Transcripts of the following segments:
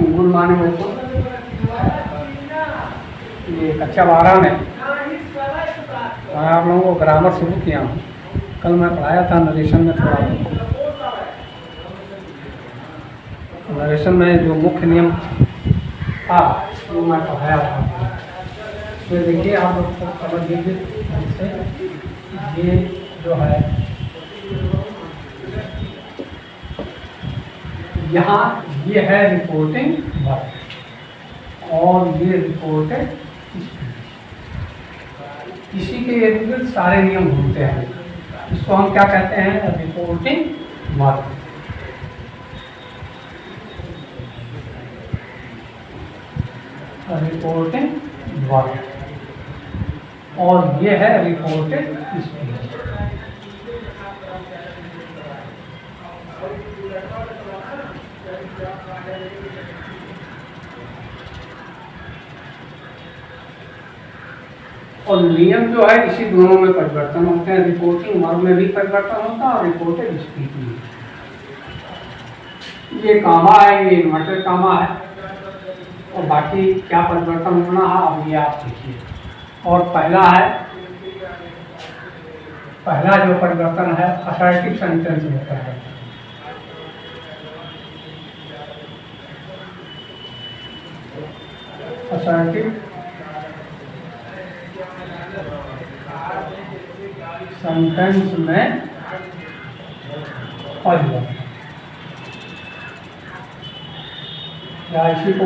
Good morning दोस्तों। ये कक्षा 12 में मैं आप लोगों को ग्रामर शुरू किया हूँ। कल मैं पढ़ाया था नरेशन में, थोड़ा नरेशन में जो मुख्य नियम था वो मैं पढ़ाया था। तो देखिए आप लोग को समझ लीजिए इससे, ये जो है यहाँ ये है रिपोर्टिंग वर्क और ये रिपोर्टेड स्पीच। इसी के इर्द सारे नियम घूमते हैं। इसको हम क्या कहते हैं? Reporting work. रिपोर्टिंग वर्क और ये है रिपोर्टेड स्पीच। और नियम जो है इसी दोनों में परिवर्तन होते हैं। रिपोर्टिंग वर्क में भी परिवर्तन होता है और रिपोर्टेड स्पीच में। ये कामा है, ये इन्वर्टेड कामा है और बाकी क्या परिवर्तन होना है अब ये आप देखिए। और पहला जो परिवर्तन है असर्टिव सेंटेंस होता है। असर्टिव सेंटेंस में परिवर्तन, या इसी को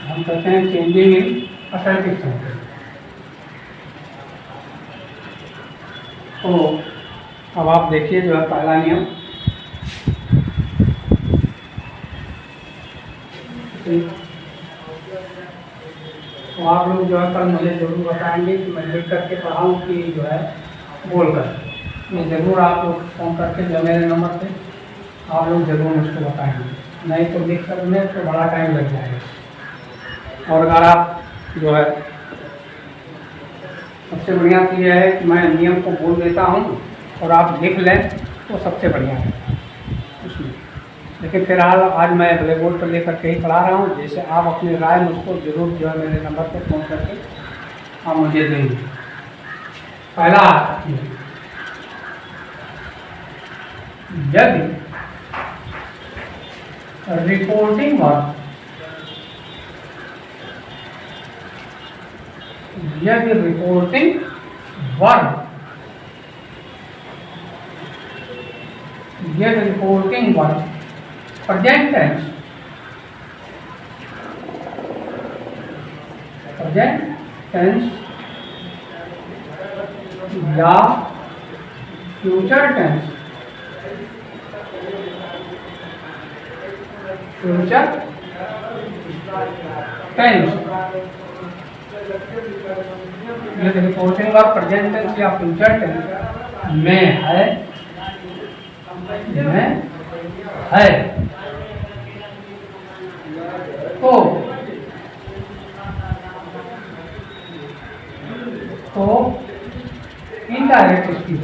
हम कहते हैं चेंजिंग इन असर्टिव सेंटेंस। तो अब आप देखिए जो है पहला नियम, तो आप लोग जो है कल मुझे जरूर बताएंगे कि मैं लिख करके पढ़ाऊँ कि जो है बोलकर। ये ज़रूर आप लोग फ़ोन करके जो मेरे नंबर पे आप लोग ज़रूर मुझको बताएंगे, नहीं तो लिख कर में तो बड़ा टाइम लग जाएगा। और अगर आप जो है सबसे बढ़िया चीज़ यह है कि मैं नियम को बोल देता हूँ और आप लिख लें तो सबसे बढ़िया है उसमें। लेकिन फिलहाल आज मैं ब्लैक बोर्ड पर लेकर के ही पढ़ा रहा हूँ। जैसे आप अपनी राय मुझको जरूर जो है मेरे नंबर पर फ़ोन करके आप मुझे देंगे। पहला, यदि रिपोर्टिंग वर्क, यदि रिपोर्टिंग वर्क, यदि reporting work present tense, present tense या फ्यूचर टेंस, फ्यूचर टेंस, यदि रिपोर्टिंग वर्क प्रेजेंट टेंस या फ्यूचर टेंस में है, तो इनडायरेक्ट स्पीच,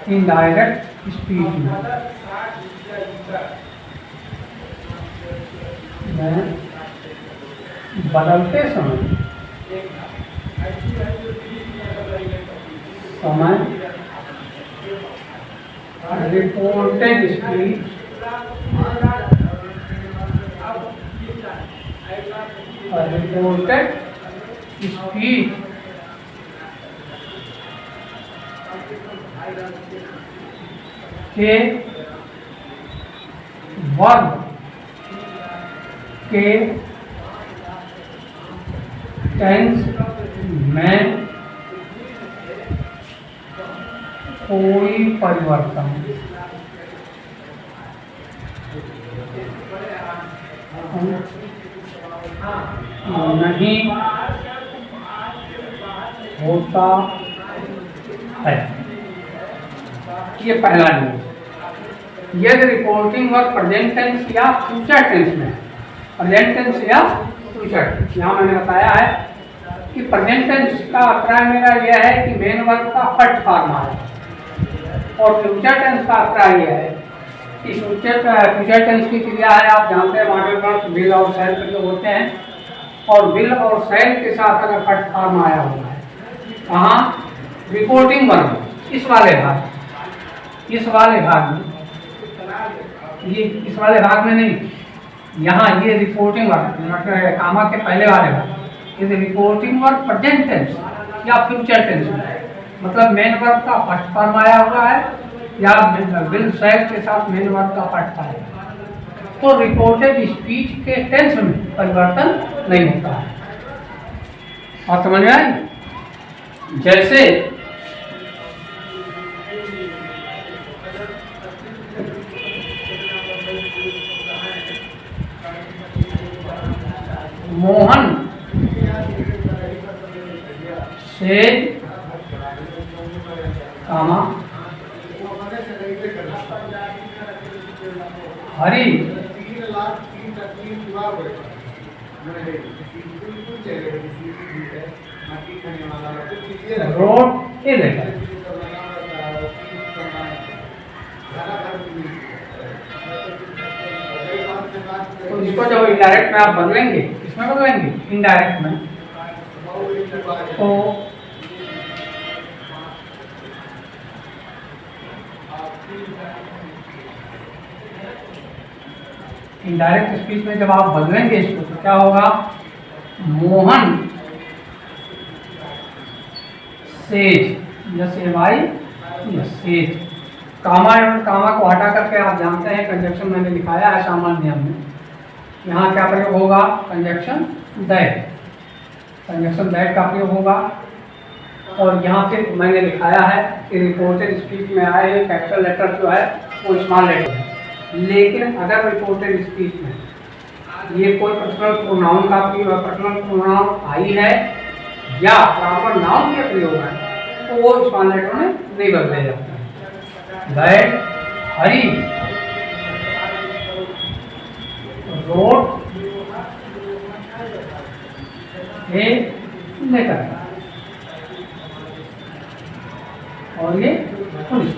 इनडायरेक्ट स्पीच में बदलते समय रिपोर्टेड स्पीच रिपोर्टेड स्पीच के वर्ग के टेंस में कोई परिवर्तन नहीं होता है। ये पहला नियम। यदि रिपोर्टिंग वर्क प्रेजेंट टेंस या फ्यूचर टेंस में, प्रेजेंट टेंस या फ्यूचर टेंस, यहाँ मैंने बताया है कि प्रेजेंट टेंस का अभिप्राय मेरा यह है कि मेन वर्ब का फर्स्ट फॉर्म है। और फ्यूचर टेंस का अभिप्राय है कि फ्यूचर टेंस की क्रिया है, आप जानते हैं मॉडल वर्ब्स विल और शैल प्रयोग होते हैं, और विल और शैल के साथ अगर फर्स्ट फॉर्म आया हुआ है कहाँ, रिपोर्टिंग वर्ब, इस वाले भाग में, इस वाले भाग में नहीं, यहाँ ये रिपोर्टिंग वर्ब कामा के पहले वाले भाग, ये रिपोर्टिंग वर्ब प्रेजेंट टेंस या फ्यूचर टेंस में, मतलब मेन वर्ब का फर्स्ट फॉर्म आया हुआ है या विल शैल के साथ मेन वर्ब का फर्स्ट फॉर्म है, तो रिपोर्टेड स्पीच के टेंस में परिवर्तन नहीं होता है। और समझ में आई? जैसे मोहन से कामा हरी रोड ए लेटर। तो इसको जब इनडायरेक्ट में आप बदलेंगे, इसमें बदलेंगे इनडायरेक्ट में, तो इनडायरेक्ट स्पीच में जब आप बदलेंगे इसको तो क्या होगा, मोहन सेज, सेज, कामा को हटा करके आप जानते हैं कंजक्शन मैंने लिखाया है सामान्य नियम में, यहाँ क्या प्रयोग होगा, कंजक्शन दैट, का प्रयोग होगा। और यहाँ पे मैंने लिखाया है कि रिपोर्टेड स्पीच में आए हुए कैपिटल लेटर जो है वो स्मॉल लेटर है, लेकिन अगर रिपोर्टेड स्पीच में ये कोई पर्सनल प्रोनाउन का प्रयोग, पर्सनल प्रोनाउन आई है या प्रॉपर नाउन के प्रयोग है तो वो स्मॉल लेटर में नहीं बदले जाते हैं। That Hari wrote a letter, और ये पुलिस,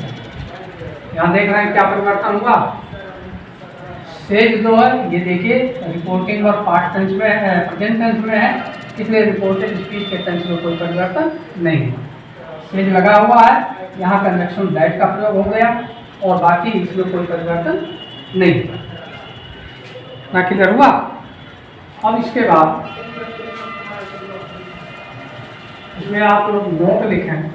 यहाँ देख रहे हैं क्या परिवर्तन हुआ। सेज जो है ये देखिए रिपोर्टिंग और पास्ट टेंस में है, प्रेजेंट टेंस में है, इसलिए रिपोर्टेड स्पीच के टेंस में कोई परिवर्तन नहीं हुआ। सेज लगा हुआ है, यहाँ कंजक्शन दैट का प्रयोग हो गया और बाकी इसमें कोई परिवर्तन नहीं हुआ। ना क्लियर हुआ? अब इसके बाद इसमें आप लोग नोट लिखें,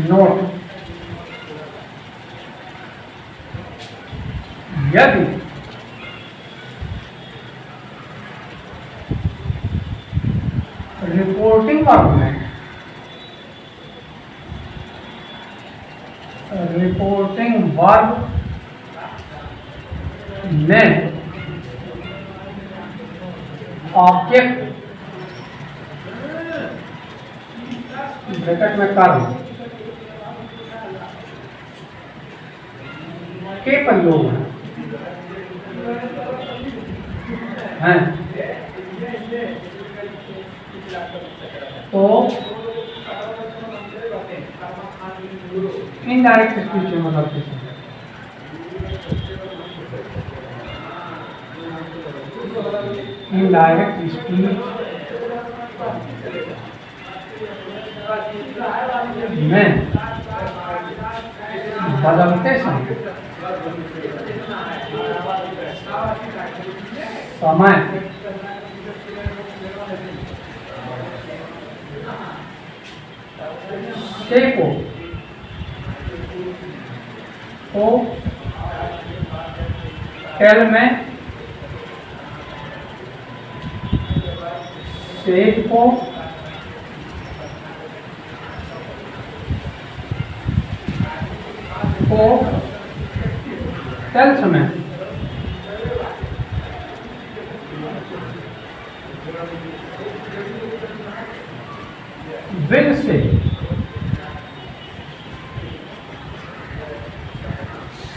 नोट यदि रिपोर्टिंग वर्ब में ऑब्जेक्ट ब्रैकेट में कर्म के प्रयोग हैं तो इनडायरेक्ट स्पीच में मतलब इनडायरेक्ट स्पीच में बदलते समय से को टेल में सेज को टेल्स में विल से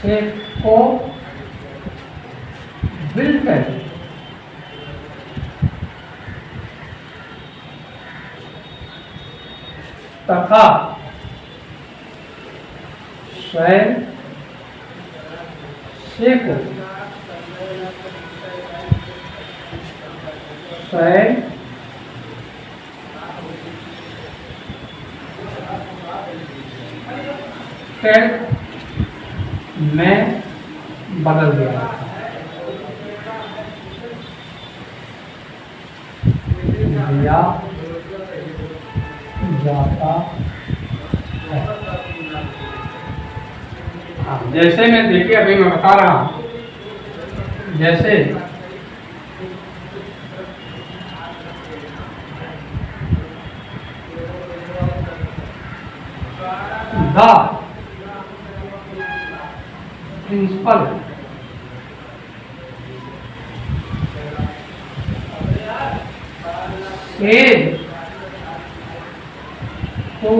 से को will tell तथा स्वयं से को स्वयं में बदल दिया जाता है। जैसे मैं देखिए अभी मैं बता रहा हूँ, जैसे the principal said to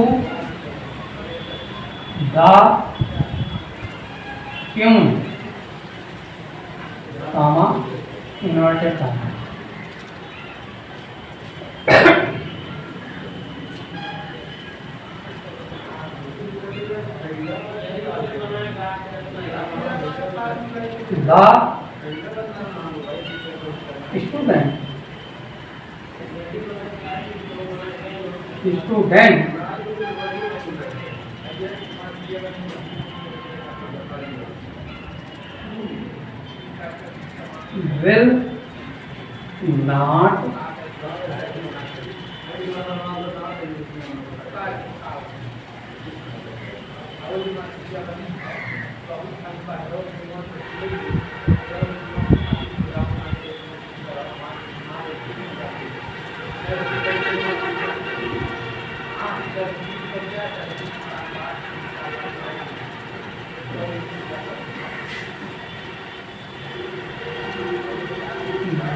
the pune, comma, inverted comma. The student will not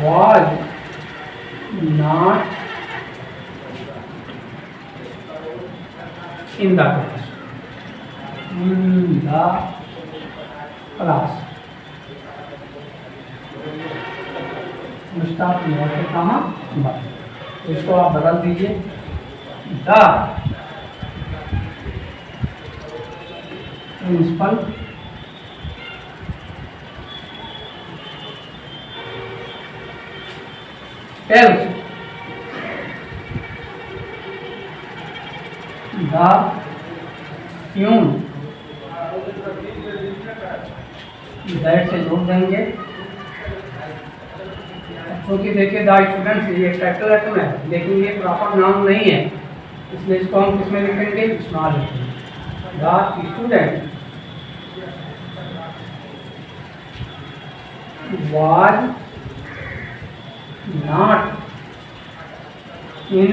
was not in the class. In the class. Start inverted comma बंद। इसको आप बदल दीजिए, the principal tells the pune, that से जोड़ देंगे क्योंकि देखिए द स्टूडेंट्स ये टाइटल है, लेकिन ये प्रॉपर नाउन नहीं है, इसलिए इसको हम किसमें लिखेंगे, स्मॉल लिखेंगे। The student was not in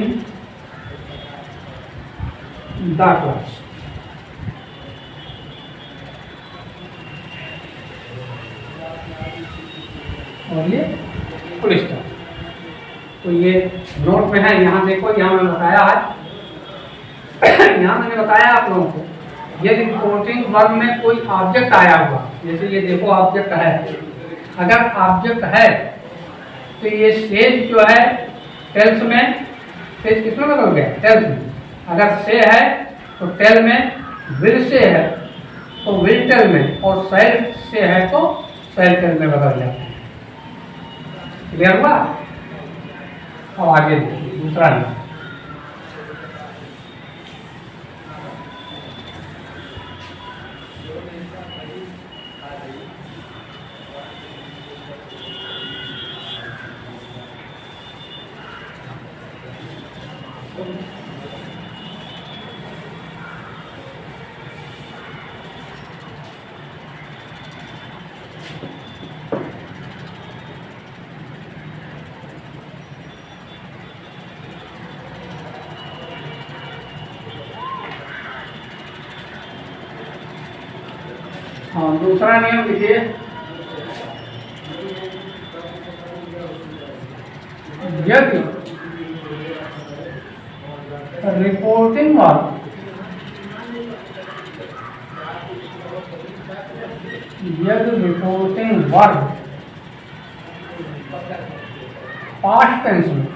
the class. और ये फुल स्टॉप। तो ये नोट में है, यहाँ देखो, यहाँ मैंने बताया है, यहाँ मैंने बताया आप लोगों को, यदि रिपोर्टिंग वर्ब में कोई ऑब्जेक्ट आया हुआ, जैसे ये देखो ऑब्जेक्ट है, अगर ऑब्जेक्ट है तो ये सेज जो है टेल्स में, सेज किसमें बदल गया, टेल्स में। अगर से है तो टेल में, विल से है तो विल टेल में, और शैल से है तो शैल टेल में बदल जाता है। क्लियर हुआ? अब आगे दूसरा नियम, हाँ दूसरा नियम लिखिए, यदि रिपोर्टिंग वर्ब यदि रिपोर्टिंग वर्ब पास्ट टेंस में,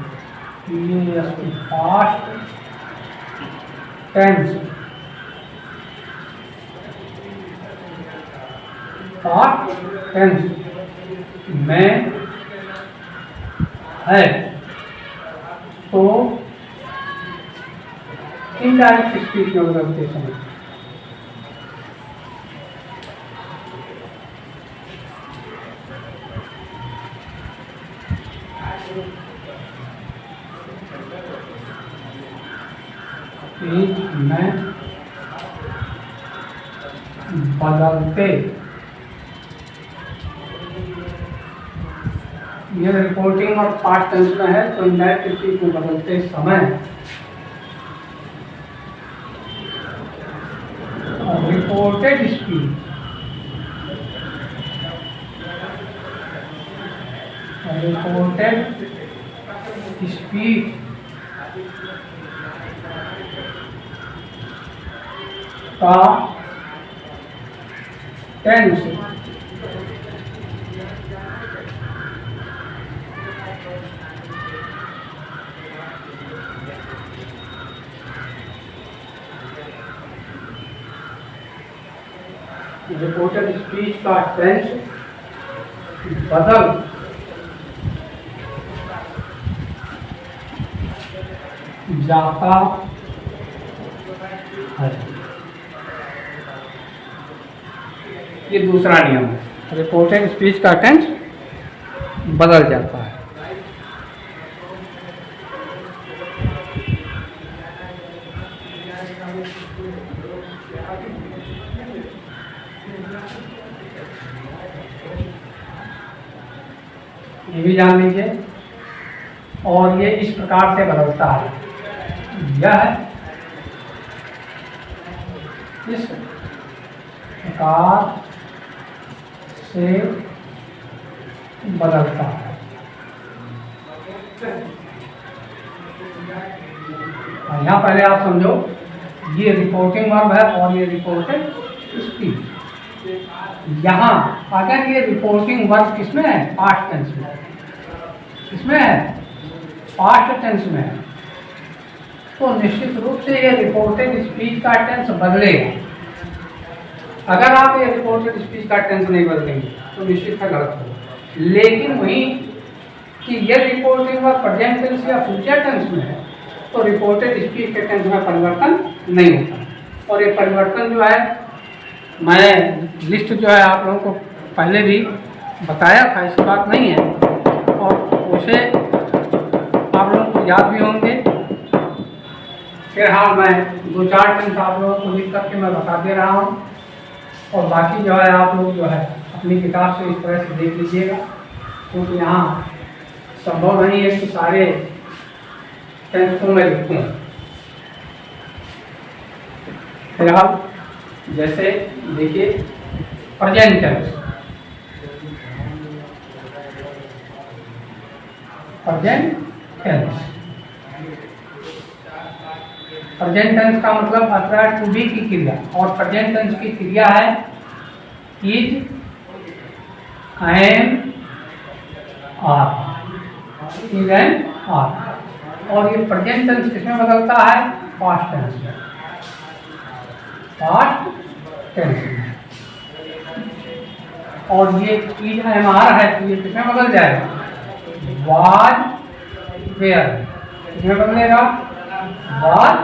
पास्ट टेंस, पास्ट टेंस में है तो इनडायरेक्ट स्पीच में बदलते समय में बदलते, ये रिपोर्टिंग और पास्ट टेंस में है तो इनडायरेक्ट स्पीच में बदलते समय रिपोर्टेड स्पीच, रिपोर्टेड स्पीच का टेंस रिपोर्टेड स्पीच का टेंस बदल जाता है। ये दूसरा नियम है, रिपोर्टेड स्पीच का टेंस बदल जाता है। ये भी जान लीजिए, और ये इस प्रकार से बदलता है, यह इस प्रकार से बदलता है। यहाँ पहले आप समझो, ये रिपोर्टिंग वर्ब है और ये रिपोर्टेड स्पीच। यहाँ अगर ये रिपोर्टिंग वर्ब किसमें है? पास्ट टेंस में। किसमें है? पास्ट टेंस में है, तो निश्चित रूप से ये रिपोर्टेड स्पीच का टेंस बदलेगा। अगर आप ये रिपोर्टेड स्पीच का टेंस नहीं बदलेंगे तो निश्चित है गलत होगा। लेकिन वहीं कि ये रिपोर्टिंग वर्ब प्रेजेंट टेंस या फ्यूचर टेंस में है तो रिपोर्टेड स्पीच के टेंस में परिवर्तन नहीं होता। और ये परिवर्तन जो है, मैं लिस्ट जो है आप लोगों को पहले भी बताया था, ऐसी बात नहीं है, और उसे आप लोगों को याद भी होंगे। फिलहाल मैं 2-4 टेंस आप लोगों को लिख करके मैं बता दे रहा हूँ, और बाकी जो है आप लोग जो है अपनी किताब से इस तरह से देख लीजिएगा, क्योंकि यहाँ संभव नहीं है कि सारे टेंस को मैं लिखूँ। फिलहाल जैसे देखिए, present tense, present tense, present tense का मतलब अथवा टू बी की क्रिया, और प्रेजेंट टेंस की क्रिया है is, am, are, is and are. और ये प्रेजेंट टेंस किसमें बदलता है? पास्ट टेंस में, पास्ट टेंस में। और ये इज एम आर है तो ये किसमें बदल जाएगा? Was, were. किसमें बदलेगा? Was,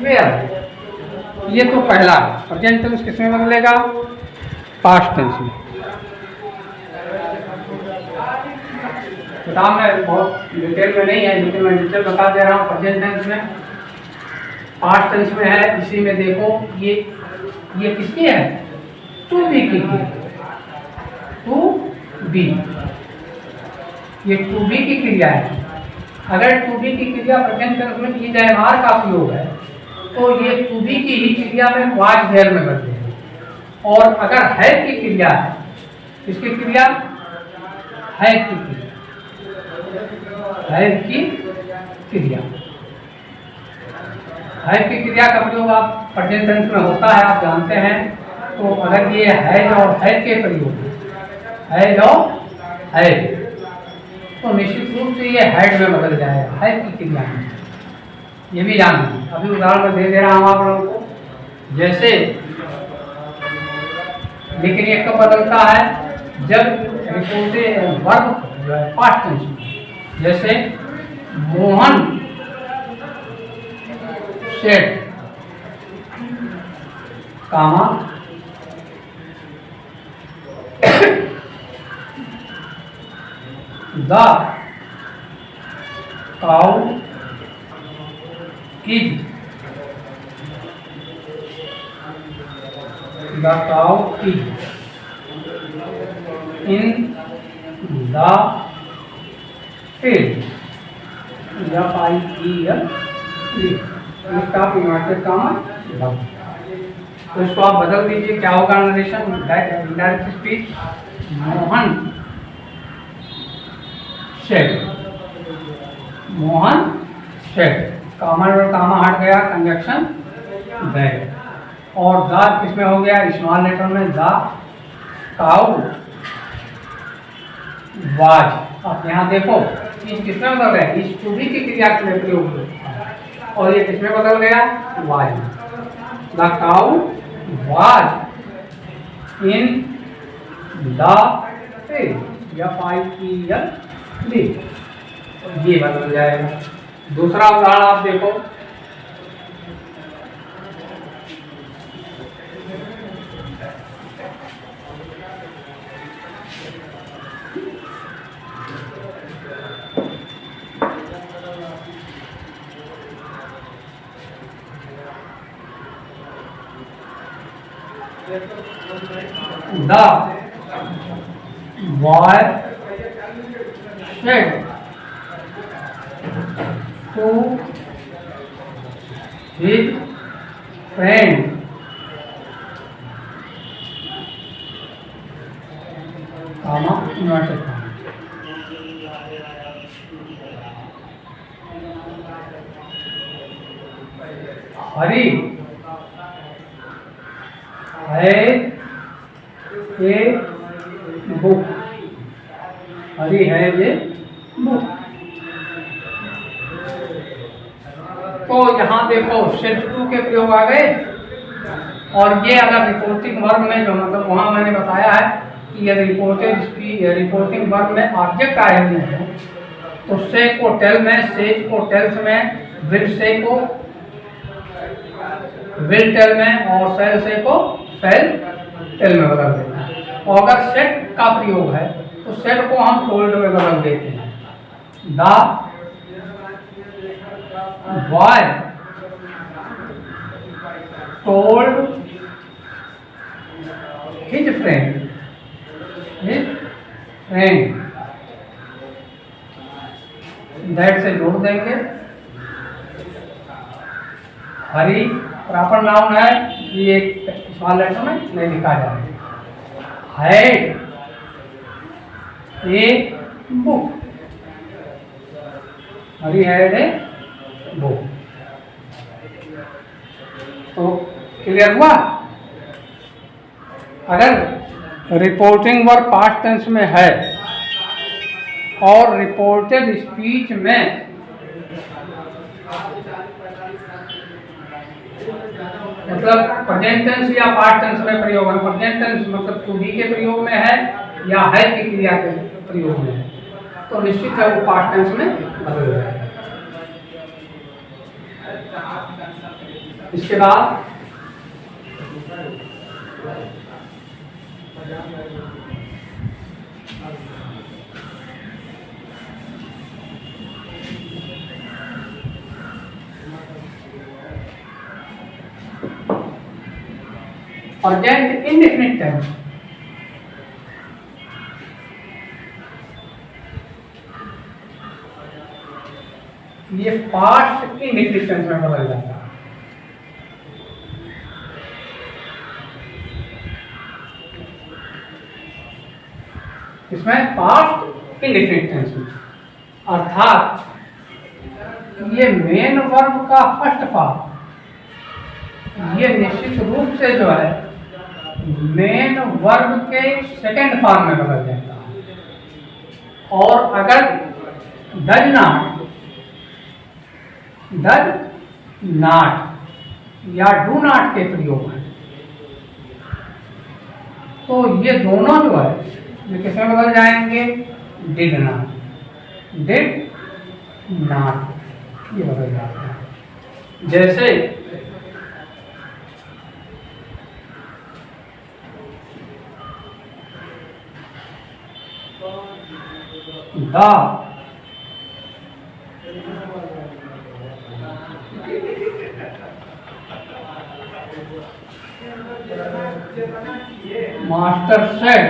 were. ये तो पहला है। प्रेजेंट टेंस किसमें बदलेगा? पास्ट टेंस में। किताब में बहुत डिटेल में नहीं है, लेकिन मैं डिटेल बता दे रहा हूँ। प्रेजेंट टेंस में, पास्ट टेंस में है, इसी में देखो ये किसकी है? टू बी की, टू बी, ये टू बी की क्रिया है। अगर टू बी की क्रिया प्रेजेंट टेंस में इज एम आर का उपयोग है तो ये टू बी की ही क्रिया में वाज वेयर में बदलेगी। और अगर है की क्रिया है, किसकी क्रिया? है की क्रिया, है की क्रिया, है की क्रिया का प्रयोग आप प्रेजेंट टेंस में होता है, आप जानते हैं। तो अगर ये हैज और हैज के प्रयोग, हैज और हैज, तो निश्चित रूप से ये हैड में बदल जाएगा, हैज की क्रिया में। ये भी जानना। अभी उदाहरण दे दे रहा हूँ आप लोगों को, जैसे लेकिन ये कब बदलता है, जब रिपोर्टेड वर्ब जो है पास्ट टेंस में, जैसे Mohan said, comma the cow is, the cow is in the field, इसका इन्वर्टेड कॉमा। तो इसको आप बदल दीजिए, क्या होगा narration, indirect speech, Mohan said, Mohan said, comma और कामा हट गया, कंजक्शन दैट, और द किसमें हो गया, स्मॉल लेटर में, द काउ वाज। अब यहाँ देखो इस किसमें बदल गया, इस टू बी की क्रिया के प्रयोग में, और ये किसमें बदल गया, was. The cow was in the field, FIELD, ये बदल जाएगा। दूसरा उदाहरण आप देखो, the boy said to his friend, comma inverted comma, Hari has a book, Hari has a book। तो यहाँ देखो शेड टू के प्रयोग आ गए, और ये अगर रिपोर्टिंग वर्ब में जो मतलब वहाँ मैंने बताया है कि यदि रिपोर्टिंग वर्ब में ऑब्जेक्ट आए हुए हैं तो से को टेल में, सेज को टेल्स में, विल से को विल टेल में, और सेल से को सेल टेल में बदल देना है। और अगर सेट का प्रयोग है तो सेट को हम टोल्ड में बदल देते हैं। The boy told his friend, that से जोड़ देंगे। हरी प्रॉपर नाउन है, ये एक स्मॉल लेटर में नहीं लिखा जाएगा। Had a book, Hari had a book. तो क्लियर हुआ। अगर रिपोर्टिंग वर्ब पास्ट टेंस में है और रिपोर्टेड स्पीच में मतलब प्रेजेंट टेंस या पास्ट टेंस में प्रयोग है, प्रेजेंट टेंस मतलब टू बी के प्रयोग में है या है की क्रिया के प्रयोग में है, तो निश्चित है वो पास्ट टेंस में बदल जाएगा। इसके बाद प्रेजेंट इंडेफिनिट टेंस, ये पास्ट इंडेफिनिट टेंस में बदल जाता है। इसमें पास्ट इंडेफिनिट टेंस में, अर्थात ये मेन वर्ब का फर्स्ट पार्ट ये निश्चित रूप से जो है मेन वर्ब के सेकंड फॉर्म में बदल जाता है। और अगर डज नॉट या डू नॉट के प्रयोग है तो ये दोनों जो है ये किसमें बदल जाएंगे? डिड नॉट ये बदल जाता है। जैसे the master said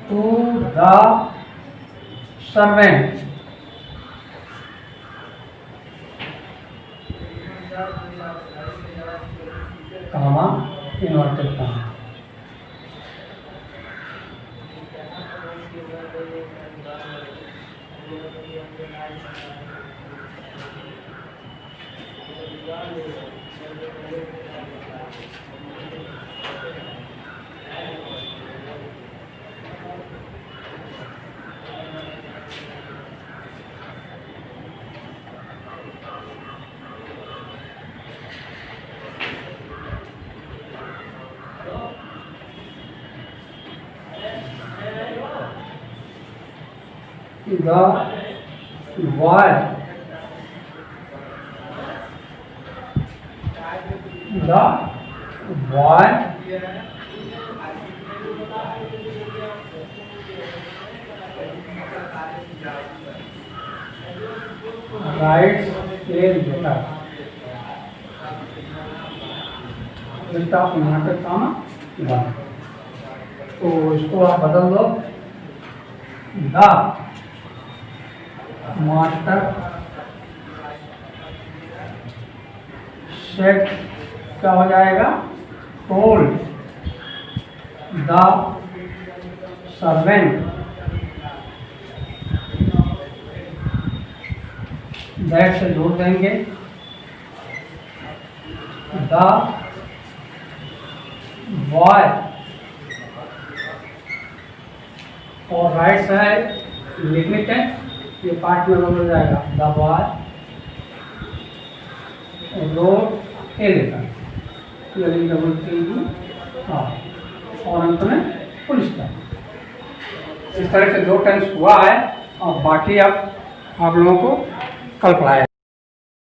to the servant comma inverted comma. The boy writes a letter. Stop नाटक काम वन। तो इसको आप बदल दो, द मास्टर सेट क्या हो जाएगा? टोल्ड द सर्वेंट दैट से जोड़ देंगे द बॉय और राइट साइड लिखने के ये पार्ट में बदल जाएगा द बॉय रोड ए लेकर डबल टी हाँ और अंत में फुल स्टॉप। इस तरह से 2 टाइम्स हुआ है और बाकी अब आप लोगों को कल पढ़ाया।